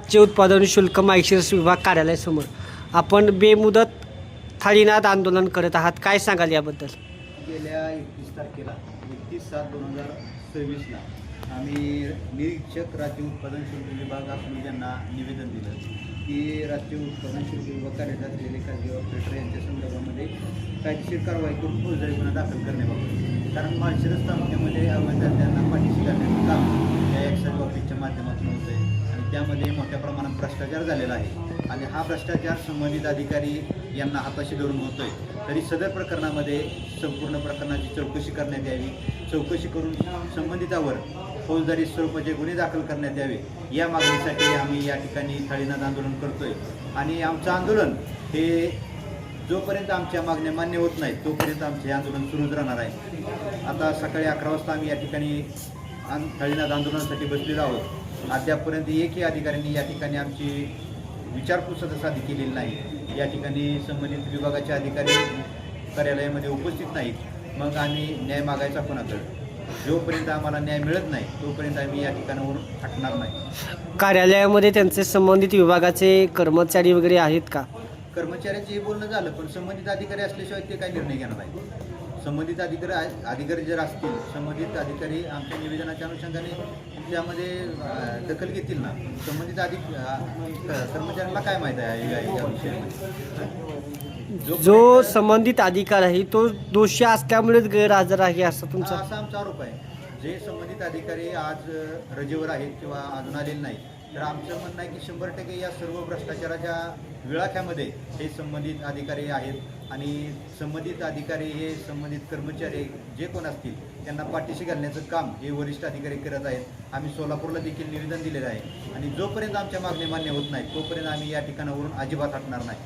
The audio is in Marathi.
राज्य उत्पादन शुल्क माहिती विभाग कार्यालयासमोर आपण बेमुदत थाळीनाद आंदोलन करत आहात, काय सांगाल याबद्दल? गेल्या 31 तारखेला 31/7/2026ला आम्ही निरीक्षक राज्य उत्पादन शुल्क विभाग आपण ज्यांना निवेदन दिलं की राज्य उत्पादन शुल्क विभाग कार्यरत असलेले खाजगी ऑपरेटर यांच्या संदर्भामध्ये कायदेशीर कारवाई करून फौजदारी गुन्हा दाखल करण्याबाबत, कारण माळशिरस तालुक्यामध्ये अवैध त्यांना पाठीशी घालण्याचं काम या एक्साईज ऑफिसच्या माध्यमातून होतं आहे आणि त्यामध्ये मोठ्या प्रमाणात भ्रष्टाचार झालेला आहे आणि हा भ्रष्टाचार संबंधित अधिकारी यांना हाताशी धरून होतो आहे. तरी सदर प्रकरणामध्ये संपूर्ण प्रकरणाची चौकशी करण्यात यावी, चौकशी करून संबंधितावर फौजदारी स्वरूपाचे गुन्हे दाखल करण्यात यावे या मागणीसाठी आम्ही या ठिकाणी थाळीनाद आंदोलन करतोय. आणि आमचं आंदोलन हे जोपर्यंत आमच्या मागण्या मान्य होत नाहीत तोपर्यंत आमचे आंदोलन सुरूच राहणार आहे. आता सकाळी 11 वाजता आम्ही या ठिकाणी थाळीनाद आंदोलनासाठी बसलेलो आहोत. अद्यापपर्यंत एकही अधिकाऱ्यांनी या ठिकाणी आमची विचारपूस साधी केलेली नाही. या ठिकाणी संबंधित विभागाचे अधिकारी कार्यालयामध्ये उपस्थित नाहीत. मग आम्ही न्याय मागायचा कोणाकडे? जोपर्यंत आम्हाला न्याय मिळत नाही तोपर्यंत आम्ही या ठिकाणावरून हटणार नाही. कार्यालयामध्ये त्यांचे संबंधित विभागाचे कर्मचारी वगैरे आहेत का? कर्मचाऱ्यांचे बोलणं झालं, पण संबंधित अधिकारी असल्याशिवाय ते काही निर्णय घेणार नाही. संबंधित अधिकारी जर असतील, संबंधित अधिकारी आमच्या निवेदनाच्या अनुषंगाने त्यामध्ये दखल घेतील ना. संबंधित कर्मचाऱ्यांना काय माहीत आहे या विषयामध्ये? जो संबंधित अधिकारी आहे तो दोषी असल्यामुळेच गैरहजर आहे असं तुमचा असा आमचा आरोप आहे. जे संबंधित अधिकारी आज रजेवर आहेत किंवा अजून आलेले नाही, तर आमचं म्हणणं आहे की 100% या सर्व भ्रष्टाचाराच्या विळाख्यामध्ये हे संबंधित अधिकारी आहेत आणि संबंधित अधिकारी हे संबंधित कर्मचारी जे कोण असतील त्यांना पाठीशी घालण्याचं काम हे वरिष्ठ अधिकारी करत आहेत. आम्ही सोलापूरला देखील निवेदन दिलेलं आहे आणि जोपर्यंत आमच्या मागण्या मान्य होत नाहीत तोपर्यंत आम्ही या ठिकाणावरून अजिबात हटणार नाही.